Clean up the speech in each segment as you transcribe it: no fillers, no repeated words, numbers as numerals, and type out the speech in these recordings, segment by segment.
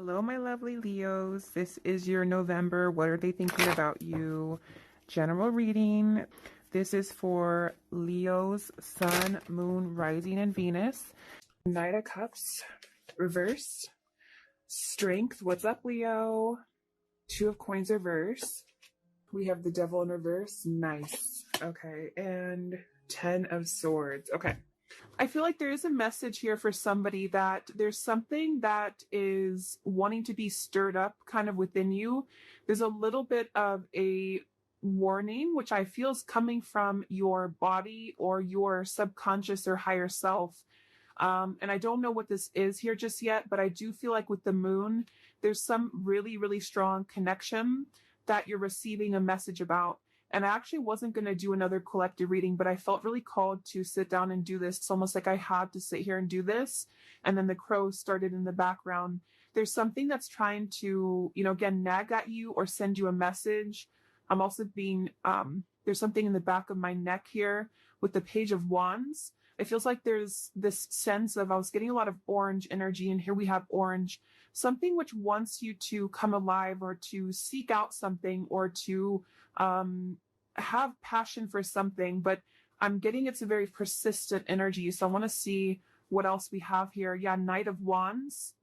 Hello, my lovely Leos. This is your November. What are they thinking about you? General reading. This is for Leo's Sun, Moon, Rising, and Venus. Knight of Cups, reverse. Strength. What's up, Leo? Two of Coins, reverse. We have the Devil in reverse. Nice. Okay. And 10 of Swords. Okay. I feel like there is a message here for somebody that there's something that is wanting to be stirred up kind of within you. There's a little bit of a warning, which I feel is coming from your body or your subconscious or higher self. And I don't know what this is here just yet, but I do feel like with the moon, there's some really, really strong connection that you're receiving a message about. And I actually wasn't going to do another collective reading, but I felt really called to sit down and do this. It's almost like I had to sit here and do this. And then the crows started in the background. There's something that's trying to, again, nag at you or send you a message. I'm also being, there's something in the back of my neck here with the Page of Wands. It feels like there's this sense of, I was getting a lot of orange energy, and here we have orange, something which wants you to come alive or to seek out something or to have passion for something, but I'm getting it's a very persistent energy. So I want to see what else we have here. Yeah, Knight of Wands.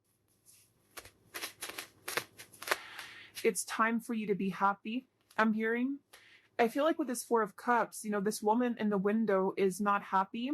It's time for you to be happy, I'm hearing. I feel like with this Four of Cups, this woman in the window is not happy.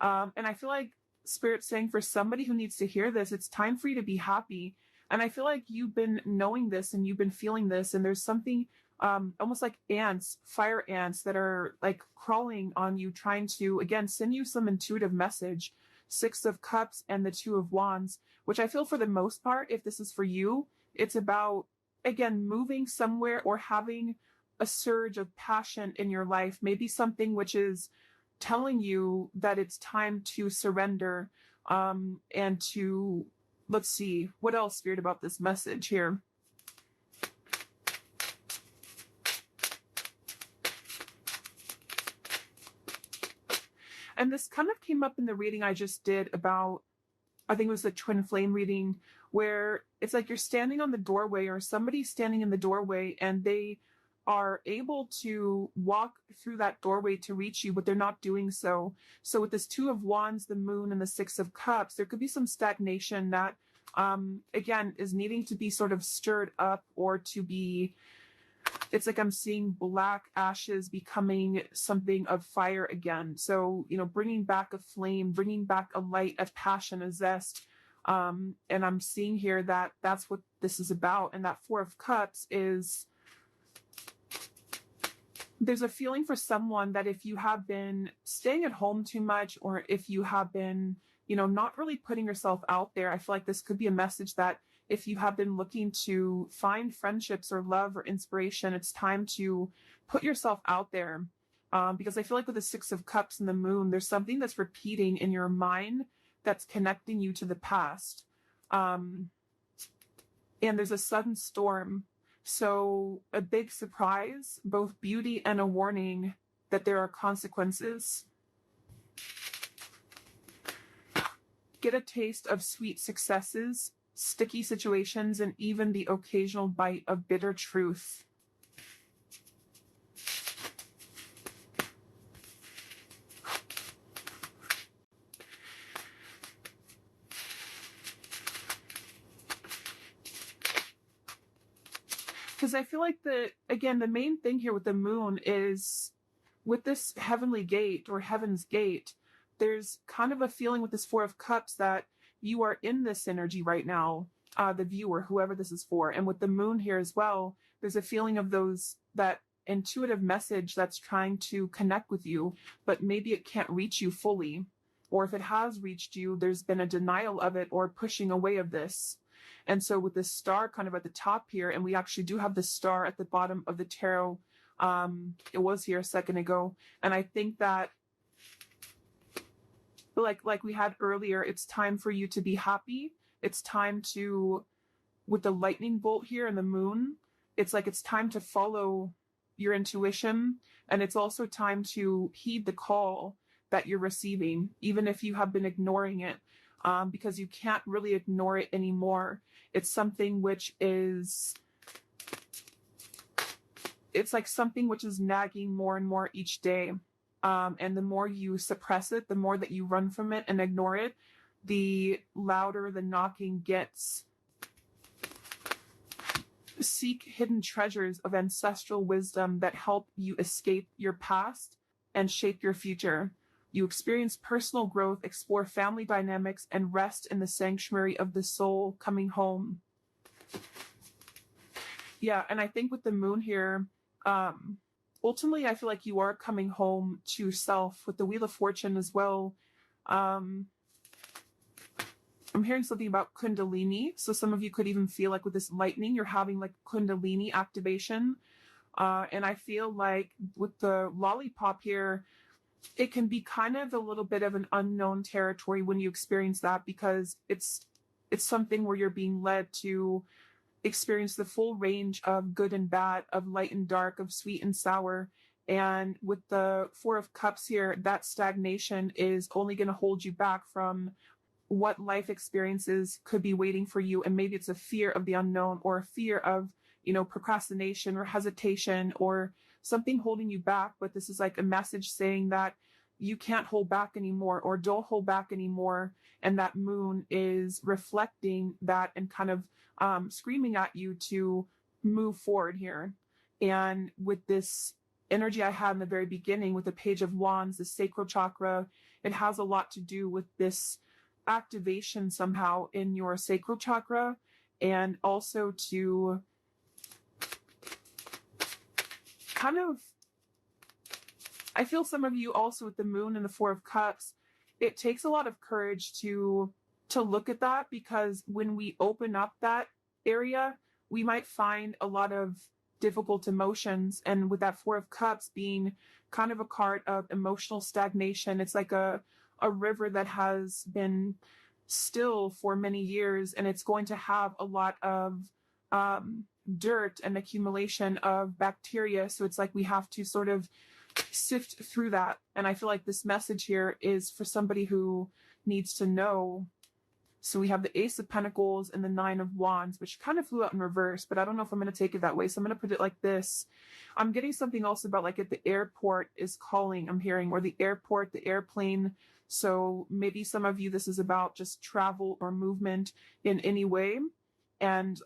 And I feel like Spirit's saying for somebody who needs to hear this, it's time for you to be happy. And I feel like you've been knowing this and you've been feeling this, and there's something almost like ants, fire ants that are like crawling on you, trying to, again, send you some intuitive message. Six of Cups and the Two of Wands, which I feel for the most part, if this is for you, it's about, again, moving somewhere or having a surge of passion in your life, maybe something which is telling you that it's time to surrender, and to, let's see, what else, Spirit, about this message here? And this kind of came up in the reading I just did about, I think it was the twin flame reading, where it's like you're standing on the doorway or somebody's standing in the doorway and they are able to walk through that doorway to reach you, but they're not doing so. So with this Two of Wands, the Moon, and the Six of Cups, there could be some stagnation that, again, is needing to be sort of stirred up or to be, it's like I'm seeing black ashes becoming something of fire again. So, bringing back a flame, bringing back a light, a passion, a zest. And I'm seeing here that that's what this is about. And that Four of Cups is, there's a feeling for someone that if you have been staying at home too much, or if you have been, not really putting yourself out there, I feel like this could be a message that if you have been looking to find friendships or love or inspiration, it's time to put yourself out there. Because I feel like with the Six of Cups and the Moon, there's something that's repeating in your mind that's connecting you to the past. And there's a sudden storm. So a big surprise, both beauty and a warning that there are consequences. Get a taste of sweet successes, sticky situations, and even the occasional bite of bitter truth. Because I feel like the main thing here with the moon is with this heavenly gate or heaven's gate, there's kind of a feeling with this Four of Cups that you are in this energy right now, the viewer, whoever this is for. And with the moon here as well, there's a feeling of that intuitive message that's trying to connect with you, but maybe it can't reach you fully. Or if it has reached you, there's been a denial of it or pushing away of this. And so with this star kind of at the top here, and we actually do have the star at the bottom of the tarot, it was here a second ago. And I think that like we had earlier, it's time for you to be happy. It's time to, with the lightning bolt here and the moon, it's like it's time to follow your intuition. And it's also time to heed the call that you're receiving, even if you have been ignoring it. because you can't really ignore it anymore. It's something which is, it's like something which is nagging more and more each day. And the more you suppress it, the more that you run from it and ignore it, the louder the knocking gets. Seek hidden treasures of ancestral wisdom that help you escape your past and shape your future. You experience personal growth, explore family dynamics, and rest in the sanctuary of the soul coming home. Yeah, and I think with the moon here, ultimately, I feel like you are coming home to self with the Wheel of Fortune as well. I'm hearing something about Kundalini. So some of you could even feel like with this lightning, you're having like Kundalini activation. And I feel like with the lollipop here, it can be kind of a little bit of an unknown territory when you experience that, because it's something where you're being led to experience the full range of good and bad, of light and dark, of sweet and sour. And with the Four of Cups here, that stagnation is only going to hold you back from what life experiences could be waiting for you. And maybe it's a fear of the unknown, or a fear of, procrastination or hesitation or something holding you back. But this is like a message saying that you can't hold back anymore, or don't hold back anymore. And that moon is reflecting that and kind of screaming at you to move forward here. And with this energy I had in the very beginning with the Page of Wands, the sacral chakra, it has a lot to do with this activation somehow in your sacral chakra, and also to kind of, I feel some of you also with the moon and the Four of Cups, it takes a lot of courage to look at that, because when we open up that area, we might find a lot of difficult emotions. And with that Four of Cups being kind of a card of emotional stagnation, it's like a river that has been still for many years, and it's going to have a lot of dirt and accumulation of bacteria. So it's like we have to sort of sift through that. And I feel like this message here is for somebody who needs to know. So we have the Ace of Pentacles and the Nine of Wands, which kind of flew out in reverse, but I don't know if I'm going to take it that way. So I'm going to put it like this. I'm getting something else about like at the airport is calling, I'm hearing, or the airport, the airplane. So maybe some of you, this is about just travel or movement in any way. And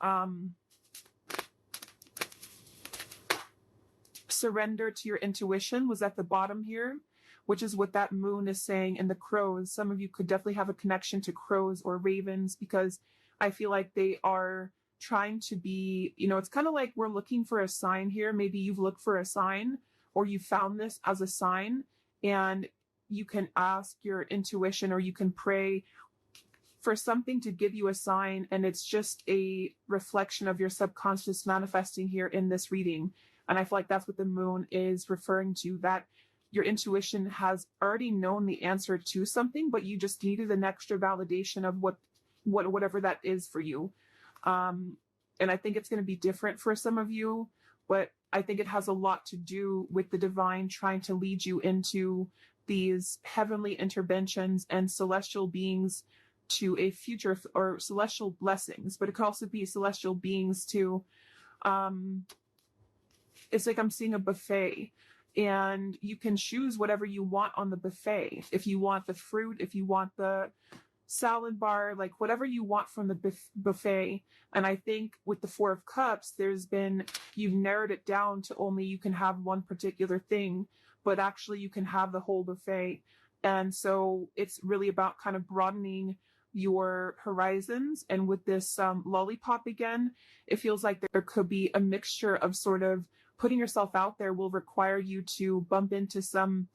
surrender to your intuition was at the bottom here, which is what that moon is saying. And the crows, some of you could definitely have a connection to crows or ravens, because I feel like they are trying to be, it's kind of like we're looking for a sign here. Maybe you've looked for a sign, or you found this as a sign, and you can ask your intuition, or you can pray for something to give you a sign. And it's just a reflection of your subconscious manifesting here in this reading. And I feel like that's what the moon is referring to, that your intuition has already known the answer to something, but you just needed an extra validation of whatever that is for you. And I think it's going to be different for some of you, but I think it has a lot to do with the divine trying to lead you into these heavenly interventions and celestial beings to a future, or celestial blessings, but it could also be celestial beings to, it's like I'm seeing a buffet, and you can choose whatever you want on the buffet. If you want the fruit, if you want the salad bar, like whatever you want from the buffet. And I think with the Four of Cups, you've narrowed it down to only you can have one particular thing, but actually you can have the whole buffet. And so it's really about kind of broadening your horizons. And with this lollipop again, it feels like there could be a mixture of sort of putting yourself out there will require you to bump into some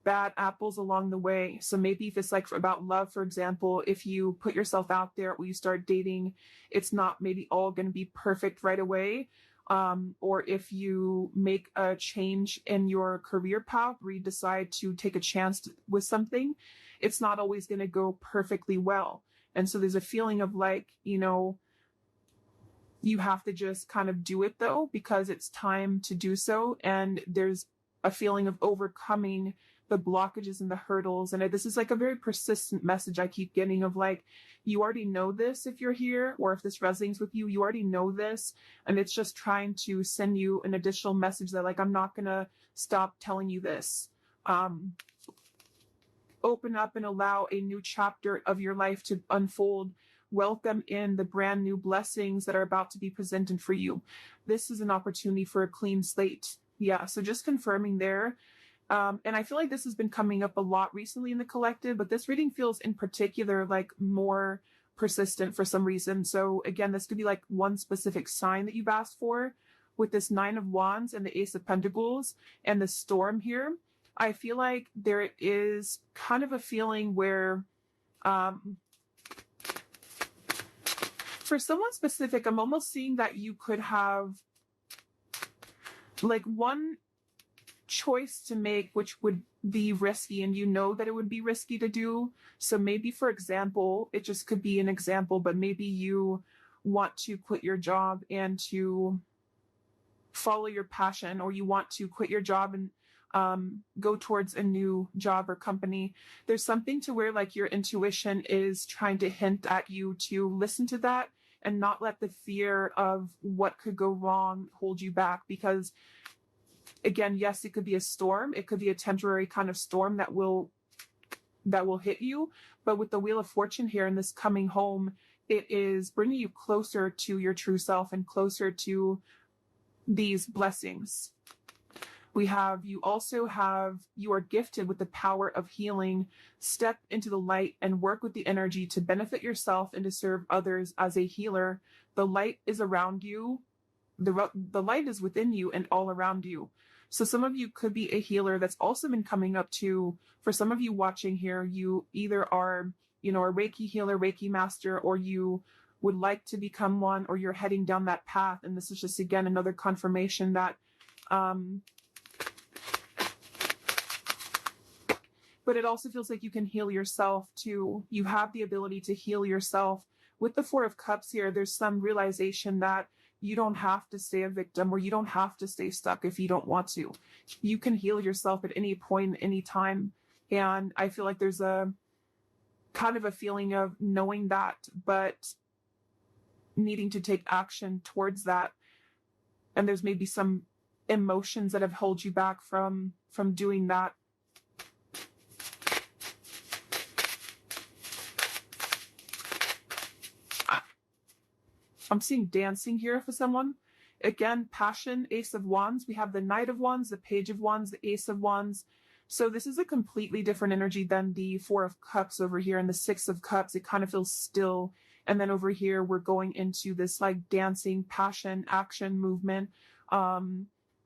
bad apples along the way. So maybe if it's like about love, for example, if you put yourself out there or you start dating, it's not maybe all going to be perfect right away. Or if you make a change in your career path where you decide to take a chance with something, it's not always going to go perfectly well. And so there's a feeling of like, you have to just kind of do it though, because it's time to do so. And there's a feeling of overcoming the blockages and the hurdles. And this is like a very persistent message I keep getting of like, you already know this if you're here, or if this resonates with you, you already know this. And it's just trying to send you an additional message that like, I'm not going to stop telling you this. Open up and allow a new chapter of your life to unfold. Welcome in the brand new blessings that are about to be presented for you. This is an opportunity for a clean slate. Yeah, so just confirming there. And I feel like this has been coming up a lot recently in the collective, but this reading feels in particular like more persistent for some reason. So again, this could be like one specific sign that you've asked for with this Nine of Wands and the Ace of Pentacles and the Storm here. I feel like there is kind of a feeling where, for someone specific, I'm almost seeing that you could have like one choice to make, which would be risky, and you know that it would be risky to do. So maybe, for example, it just could be an example, but maybe you want to quit your job and to follow your passion, or you want to quit your job and go towards a new job or company. There's something to where like your intuition is trying to hint at you to listen to that and not let the fear of what could go wrong hold you back. Because again, yes, it could be a storm. It could be a temporary kind of storm that will hit you. But with the Wheel of Fortune here and this coming home, it is bringing you closer to your true self and closer to these blessings. You are gifted with the power of healing. Step into the light and work with the energy to benefit yourself and to serve others as a healer. The light is around you. The light is within you and all around you. So some of you could be a healer. That's also been coming up too. For some of you watching here, you either are, a Reiki healer, Reiki master, or you would like to become one, or you're heading down that path. And this is just, again, another confirmation that, but it also feels like you can heal yourself too. You have the ability to heal yourself. With the Four of Cups here, there's some realization that you don't have to stay a victim, or you don't have to stay stuck if you don't want to. You can heal yourself at any point, any time. And I feel like there's a kind of a feeling of knowing that, but needing to take action towards that. And there's maybe some emotions that have held you back from doing that. I'm seeing dancing here for someone. Again, passion, Ace of Wands. We have the Knight of Wands, the Page of Wands, the Ace of Wands. So this is a completely different energy than the Four of Cups over here and the Six of Cups. It kind of feels still. And then over here, we're going into this like dancing, passion, action, movement,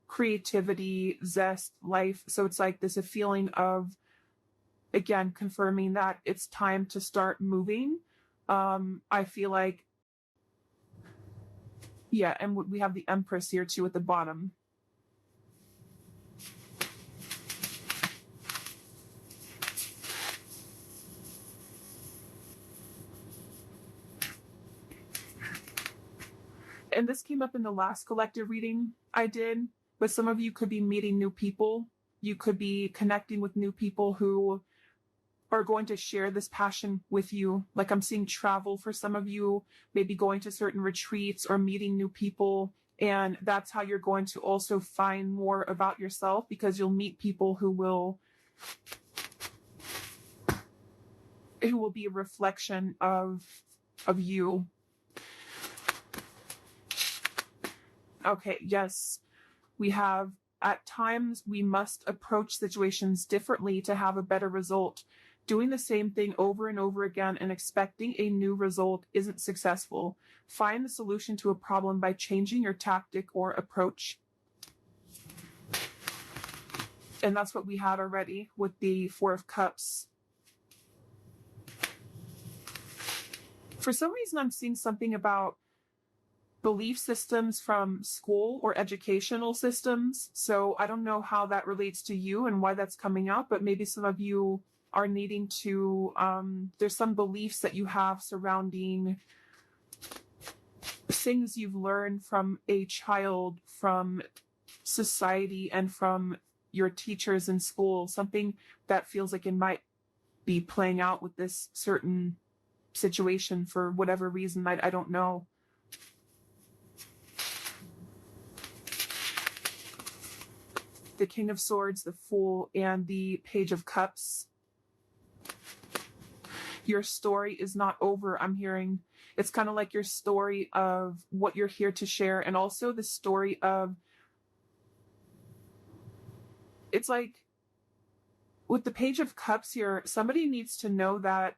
creativity, zest, life. So it's like this a feeling of, again, confirming that it's time to start moving. I feel like, yeah, and we have the Empress here too at the bottom. And this came up in the last collective reading I did, but some of you could be meeting new people. You could be connecting with new people who are going to share this passion with you. Like I'm seeing travel for some of you, maybe going to certain retreats or meeting new people. And that's how you're going to also find more about yourself, because you'll meet people who will be a reflection of you. Okay, yes, we have, at times we must approach situations differently to have a better result. Doing the same thing over and over again and expecting a new result isn't successful. Find the solution to a problem by changing your tactic or approach. And that's what we had already with the Four of Cups. For some reason, I'm seeing something about belief systems from school or educational systems. So I don't know how that relates to you and why that's coming up, but maybe some of you are needing to, there's some beliefs that you have surrounding things you've learned from a child, from society, and from your teachers in school, something that feels like it might be playing out with this certain situation for whatever reason. I don't know. The King of Swords, the Fool, and the Page of Cups. Your story is not over, I'm hearing. It's kind of like your story of what you're here to share, and also the story of, it's like with the Page of Cups here, somebody needs to know that,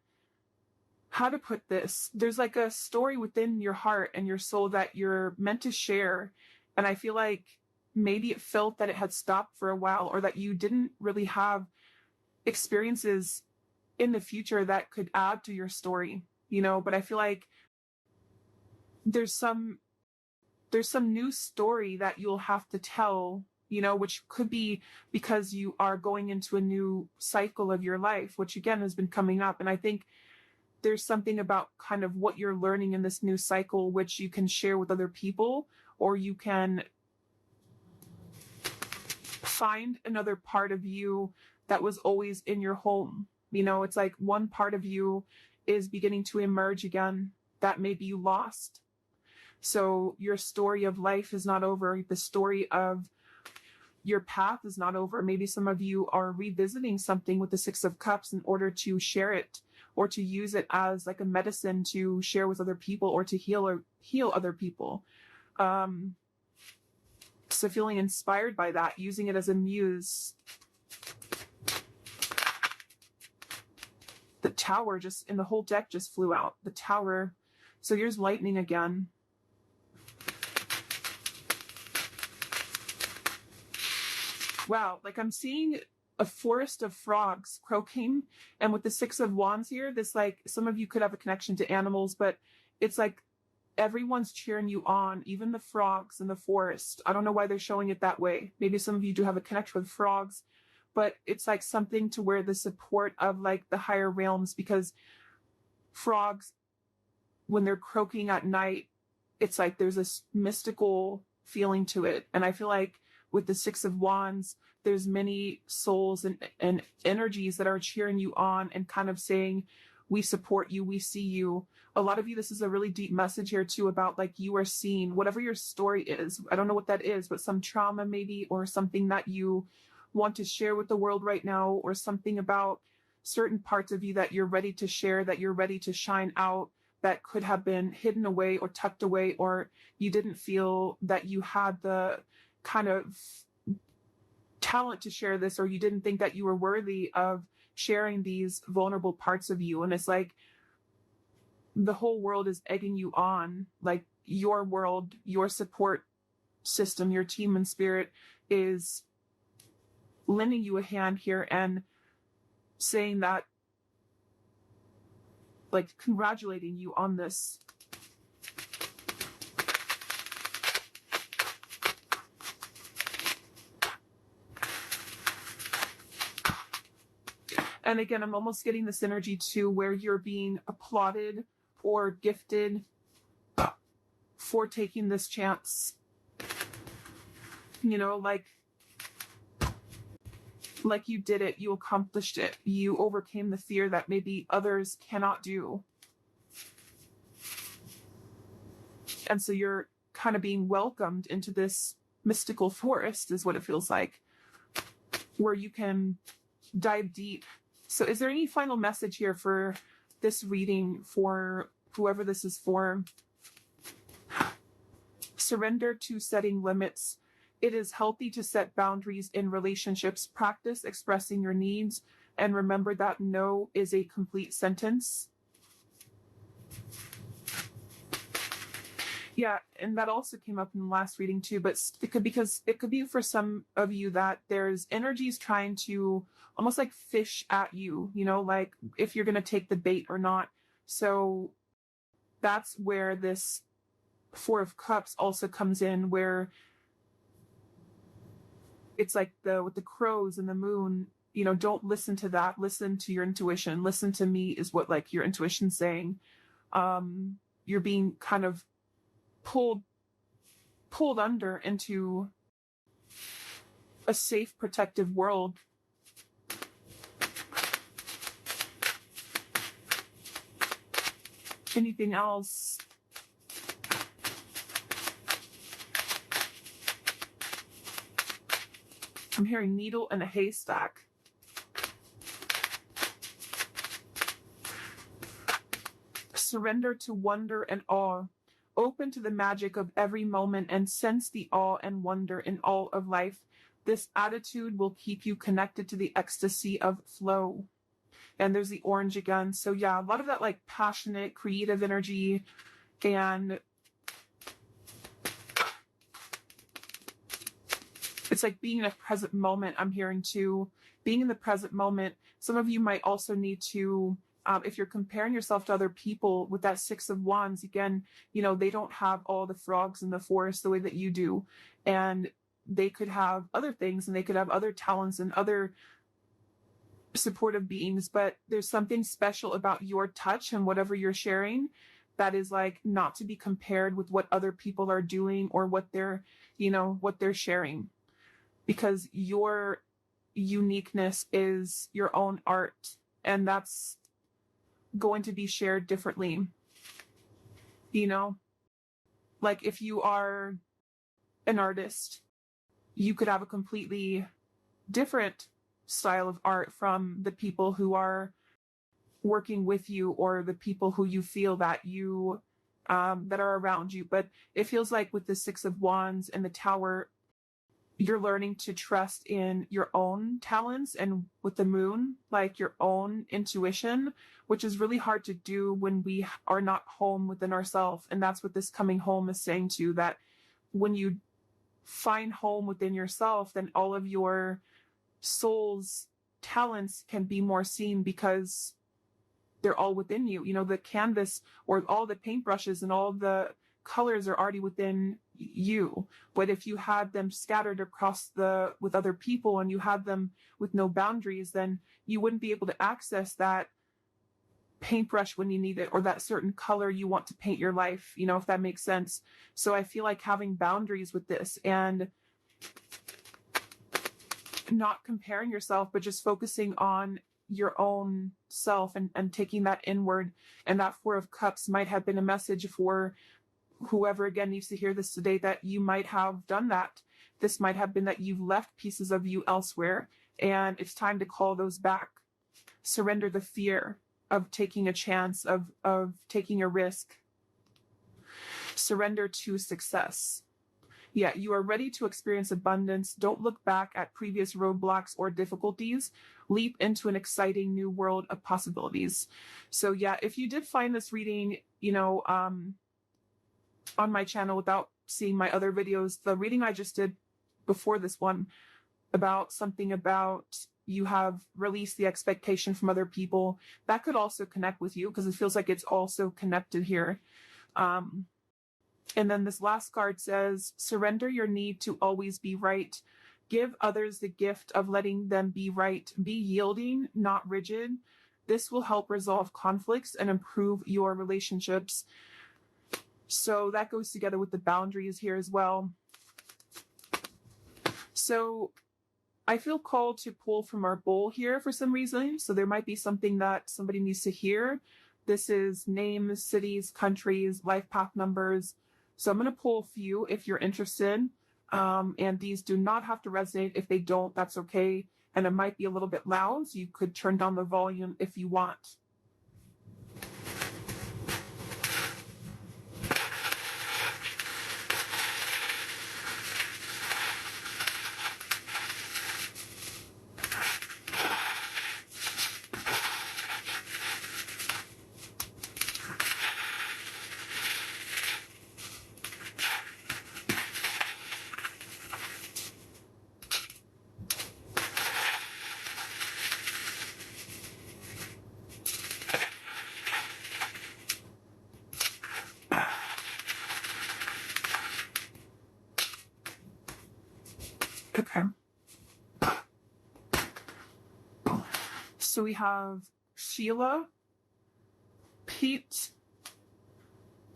how to put this, there's like a story within your heart and your soul that you're meant to share. And I feel like maybe it felt that it had stopped for a while, or that you didn't really have experiences in the future that could add to your story, but I feel like there's some new story that you'll have to tell, which could be because you are going into a new cycle of your life, which again has been coming up. And I think there's something about kind of what you're learning in this new cycle, which you can share with other people, or you can find another part of you that was always in your home. It's like one part of you is beginning to emerge again that maybe you lost. So your story of life is not over. The story of your path is not over. Maybe some of you are revisiting something with the Six of Cups in order to share it, or to use it as like a medicine to share with other people, or to heal other people. So feeling inspired by that, using it as a muse. The Tower just, and the whole deck just flew out. The Tower. So here's lightning again. Wow, like I'm seeing a forest of frogs croaking. And with the Six of Wands here, this, like, some of you could have a connection to animals, but it's like everyone's cheering you on, even the frogs in the forest. I don't know why they're showing it that way. Maybe some of you do have a connection with frogs, but it's like something to where the support of like the higher realms, because frogs, when they're croaking at night, it's like there's this mystical feeling to it. And I feel like with the Six of Wands, there's many souls and energies that are cheering you on and kind of saying, we support you, we see you. A lot of you, this is a really deep message here too, about like you are seen, whatever your story is. I don't know what that is, but some trauma maybe, or something that you want to share with the world right now, or something about certain parts of you that you're ready to share, that you're ready to shine out, that could have been hidden away or tucked away, or you didn't feel that you had the kind of talent to share this, or you didn't think that you were worthy of sharing these vulnerable parts of you. And it's like the whole world is egging you on, like your world, your support system, your team and spirit is lending you a hand here and saying that, like, congratulating you on this. And again, I'm almost getting this energy too, where you're being applauded or gifted for taking this chance. Like you did it, you accomplished it, you overcame the fear that maybe others cannot do. And so you're kind of being welcomed into this mystical forest, is what it feels like, where you can dive deep. So is there any final message here for this reading, for whoever this is for? Surrender to setting limits. It is healthy to set boundaries in relationships. Practice expressing your needs, and remember that no is a complete sentence. Yeah, and that also came up in the last reading too, but it could be for some of you that there's energies trying to almost like fish at you, like if you're going to take the bait or not. So that's where this Four of Cups also comes in, where it's like with the crows and the moon, don't listen to that. Listen to your intuition. Listen to me is what like your intuition's saying. You're being kind of pulled under into a safe, protective world. Anything else? I'm hearing needle in a haystack. Surrender to wonder and awe. Open to the magic of every moment and sense the awe and wonder in all of life. This attitude will keep you connected to the ecstasy of flow. And there's the orange again. So yeah, a lot of that like passionate, creative energy, and it's like being in a present moment. I'm hearing too, being in the present moment. Some of you might also need to, if you're comparing yourself to other people with that Six of Wands, again, you know, they don't have all the frogs in the forest the way that you do. And they could have other things, and they could have other talents and other supportive beings, but there's something special about your touch and whatever you're sharing that is like not to be compared with what other people are doing or what they're, you know, what they're sharing, because your uniqueness is your own art, and that's going to be shared differently. You know, like if you are an artist, you could have a completely different style of art from the people who are working with you or the people who you feel that you that are around you. But it feels like with the Six of Wands and the Tower, you're learning to trust in your own talents, and with the Moon, like your own intuition, which is really hard to do when we are not home within ourselves. And that's what this coming home is saying too, that when you find home within yourself, then all of your soul's talents can be more seen because they're all within you. You know, the canvas or all the paintbrushes and all the colors are already within you. But if you had them scattered across with other people, and you had them with no boundaries, then you wouldn't be able to access that paintbrush when you need it, or that certain color you want to paint your life, you know, if that makes sense. So I feel like having boundaries with this, and not comparing yourself, but just focusing on your own self, and taking that inward. And that Four of Cups might have been a message for whoever again needs to hear this today, that you might have done that. This might have been that you've left pieces of you elsewhere, and it's time to call those back. Surrender the fear of taking a chance, of taking a risk. Surrender to success. Yeah, you are ready to experience abundance. Don't look back at previous roadblocks or difficulties. Leap into an exciting new world of possibilities. So yeah, if you did find this reading, you know, on my channel without seeing my other videos, the reading I just did before this one about something about you have released the expectation from other people, that could also connect with you, because it feels like it's also connected here. And then this last card says, surrender your need to always be right. Give others the gift of letting them be right. Be yielding, not rigid. This will help resolve conflicts and improve your relationships. So that goes together with the boundaries here as well. So I feel called to pull from our bowl here for some reason. So there might be something that somebody needs to hear. This is names, cities, countries, life path numbers. So I'm going to pull a few if you're interested. And these do not have to resonate. If they don't, that's okay. And it might be a little bit loud, so you could turn down the volume if you want. Okay. So we have Sheila, Pete,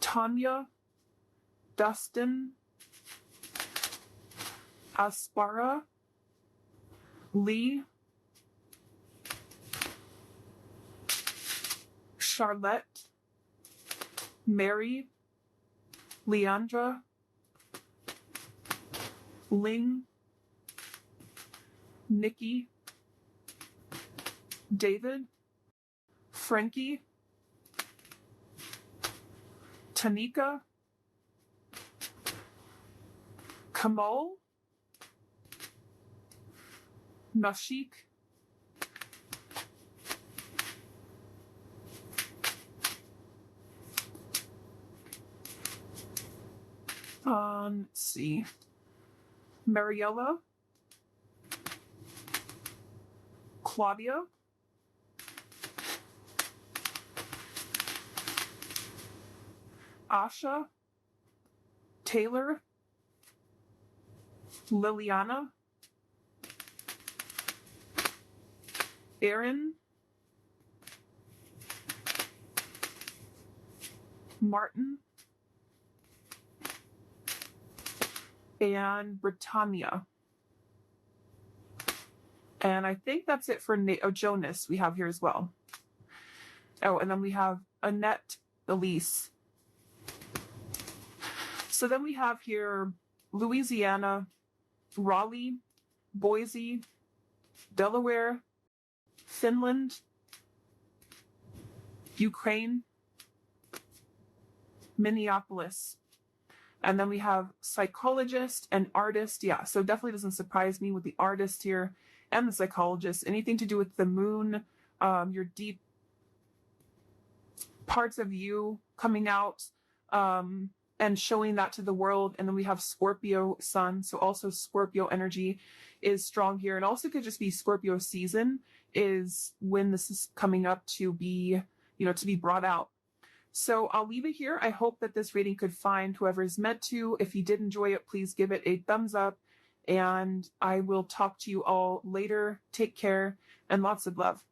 Tanya, Dustin, Aspara, Lee, Charlotte, Mary, Leandra, Ling, Nikki, David, Frankie, Tanika, Kamal, Nashik, let's see, Mariella, Claudia, Asha, Taylor, Liliana, Aaron, Martin, and Britannia. And I think that's it for Jonas we have here as well. Oh, and then we have Annette Elise. So then we have here Louisiana, Raleigh, Boise, Delaware, Finland, Ukraine, Minneapolis. And then we have psychologist and artist. Yeah, so definitely doesn't surprise me with the artist here and the psychologist. Anything to do with the moon, your deep parts of you coming out, and showing that to the world. And then we have Scorpio sun. So also Scorpio energy is strong here. And also could just be Scorpio season is when this is coming up to be, to be brought out. So I'll leave it here. I hope that this reading could find whoever is meant to. If you did enjoy it, please give it a thumbs up. And I will talk to you all later. Take care and lots of love.